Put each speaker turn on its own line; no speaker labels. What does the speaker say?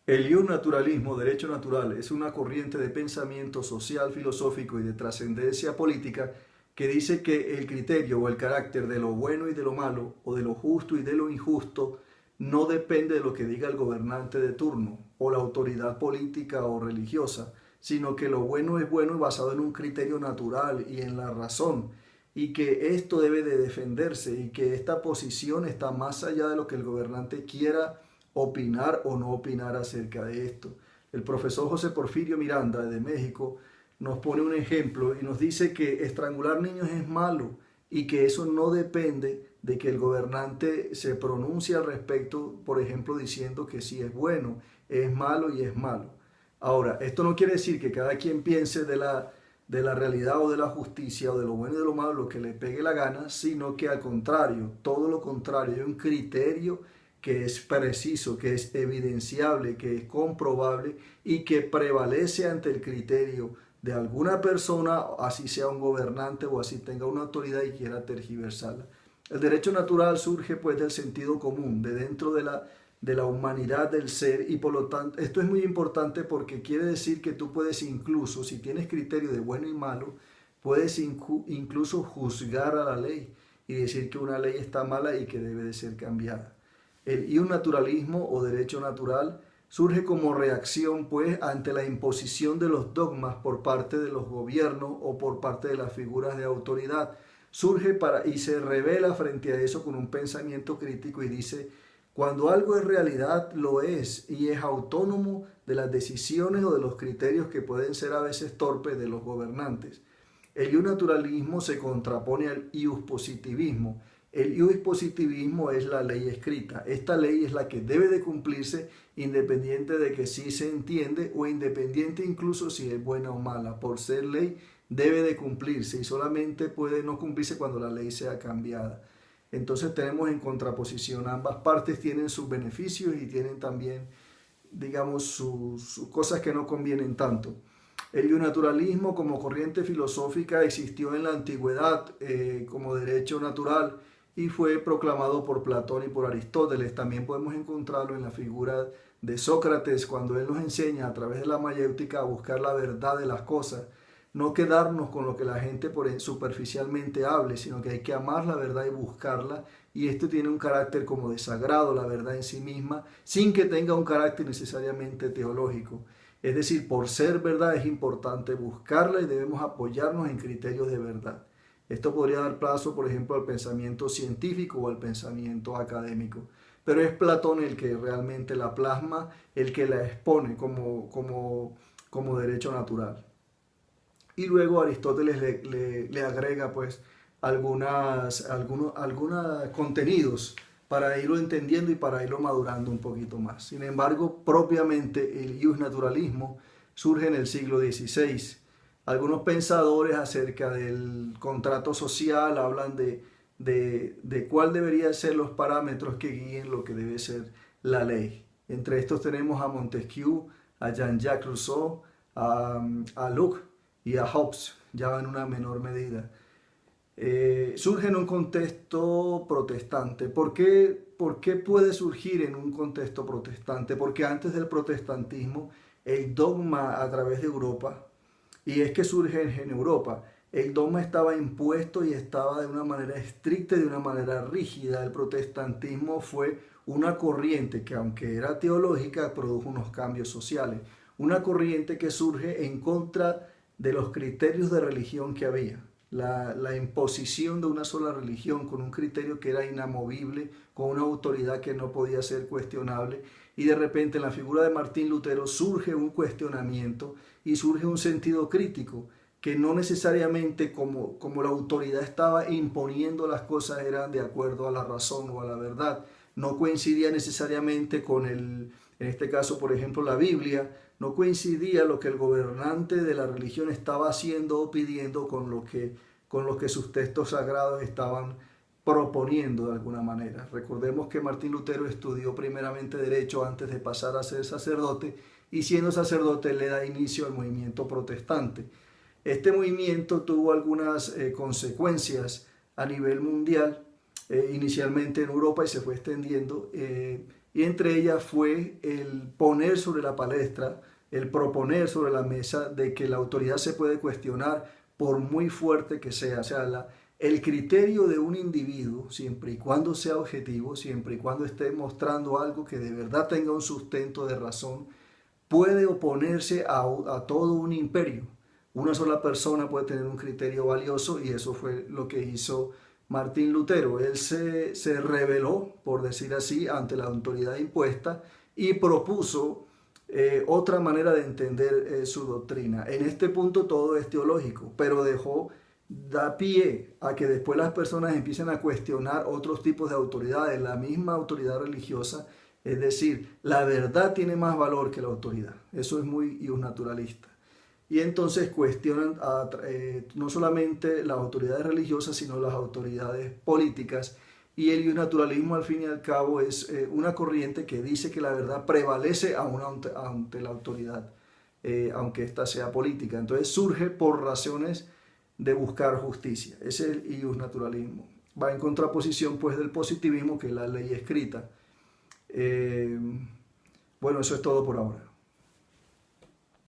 El naturalismo, derecho natural, es una corriente de pensamiento social, filosófico y de trascendencia política que dice que el criterio o el carácter de lo bueno y de lo malo, o de lo justo y de lo injusto, no depende de lo que diga el gobernante de turno o la autoridad política o religiosa, sino que lo bueno es bueno y basado en un criterio natural y en la razón, y que esto debe de defenderse y que esta posición está más allá de lo que el gobernante quiera opinar o no opinar acerca de esto. El profesor José Porfirio Miranda de México nos pone un ejemplo y nos dice que estrangular niños es malo y que eso no depende de que el gobernante se pronuncie al respecto, por ejemplo, diciendo que sí es bueno, es malo y es malo. Ahora, esto no quiere decir que cada quien piense de la realidad o de la justicia o de lo bueno y de lo malo lo que le pegue la gana, sino que al contrario, todo lo contrario, hay un criterio que es preciso, que es evidenciable, que es comprobable y que prevalece ante el criterio de alguna persona, así sea un gobernante o así tenga una autoridad y quiera tergiversarla. El derecho natural surge pues del sentido común, de dentro de la humanidad del ser, y por lo tanto esto es muy importante porque quiere decir que tú puedes incluso, si tienes criterio de bueno y malo, puedes incluso juzgar a la ley y decir que una ley está mala y que debe de ser cambiada. El iusnaturalismo o derecho natural surge como reacción pues ante la imposición de los dogmas por parte de los gobiernos o por parte de las figuras de autoridad. Surge y se revela frente a eso con un pensamiento crítico y dice: cuando algo es realidad, lo es y es autónomo de las decisiones o de los criterios que pueden ser a veces torpes de los gobernantes. El iusnaturalismo se contrapone al iuspositivismo. El iuspositivismo es la ley escrita. Esta ley es la que debe de cumplirse independiente de que sí se entiende o independiente incluso si es buena o mala. Por ser ley debe de cumplirse y solamente puede no cumplirse cuando la ley sea cambiada. Entonces tenemos en contraposición, ambas partes tienen sus beneficios y tienen también, digamos, sus cosas que no convienen tanto. El iusnaturalismo como corriente filosófica existió en la antigüedad como derecho natural y fue proclamado por Platón y por Aristóteles. También podemos encontrarlo en la figura de Sócrates cuando él nos enseña a través de la mayéutica a buscar la verdad de las cosas. No quedarnos con lo que la gente superficialmente hable, sino que hay que amar la verdad y buscarla. Y esto tiene un carácter como de sagrado, la verdad en sí misma, sin que tenga un carácter necesariamente teológico. Es decir, por ser verdad es importante buscarla y debemos apoyarnos en criterios de verdad. Esto podría dar paso, por ejemplo, al pensamiento científico o al pensamiento académico. Pero es Platón el que realmente la plasma, el que la expone como derecho natural. Y luego Aristóteles le agrega pues algunos contenidos para irlo entendiendo y para irlo madurando un poquito más. Sin embargo, propiamente el iusnaturalismo surge en el siglo XVI. Algunos pensadores acerca del contrato social hablan de cuál deberían ser los parámetros que guíen lo que debe ser la ley. Entre estos tenemos a Montesquieu, a Jean-Jacques Rousseau, a Locke y a Hobbes, ya en una menor medida. Surge en un contexto protestante. ¿Por qué puede surgir en un contexto protestante? Porque antes del protestantismo, el dogma a través de Europa, y es que surge en Europa, el dogma estaba impuesto y estaba de una manera estricta y de una manera rígida. El protestantismo fue una corriente que, aunque era teológica, produjo unos cambios sociales. Una corriente que surge en contra de los criterios de religión que había. La imposición de una sola religión con un criterio que era inamovible, con una autoridad que no podía ser cuestionable, y de repente en la figura de Martín Lutero surge un cuestionamiento y surge un sentido crítico que no necesariamente como la autoridad estaba imponiendo las cosas eran de acuerdo a la razón o a la verdad, no coincidía necesariamente con en este caso por ejemplo la Biblia, no coincidía lo que el gobernante de la religión estaba haciendo o pidiendo con lo que sus textos sagrados estaban proponiendo de alguna manera. Recordemos que Martín Lutero estudió primeramente Derecho antes de pasar a ser sacerdote, y siendo sacerdote le da inicio al movimiento protestante. Este movimiento tuvo algunas consecuencias a nivel mundial, inicialmente en Europa y se fue extendiendo, y entre ellas fue el poner sobre la palestra, el proponer sobre la mesa de que la autoridad se puede cuestionar por muy fuerte que sea. O sea, el criterio de un individuo, siempre y cuando sea objetivo, siempre y cuando esté mostrando algo que de verdad tenga un sustento de razón, puede oponerse a todo un imperio. Una sola persona puede tener un criterio valioso y eso fue lo que hizo Martín Lutero. Él se rebeló, por decir así, ante la autoridad impuesta y propuso otra manera de entender su doctrina. En este punto todo es teológico, pero da pie a que después las personas empiecen a cuestionar otros tipos de autoridades, la misma autoridad religiosa. Es decir, la verdad tiene más valor que la autoridad. Eso es muy naturalista. Y entonces cuestionan no solamente las autoridades religiosas, sino las autoridades políticas. Y el naturalismo, al fin y al cabo, es una corriente que dice que la verdad prevalece ante la autoridad, aunque ésta sea política. Entonces surge por razones de buscar justicia. Ese es el naturalismo. Va en contraposición pues del positivismo, que es la ley escrita. Bueno, eso es todo por ahora.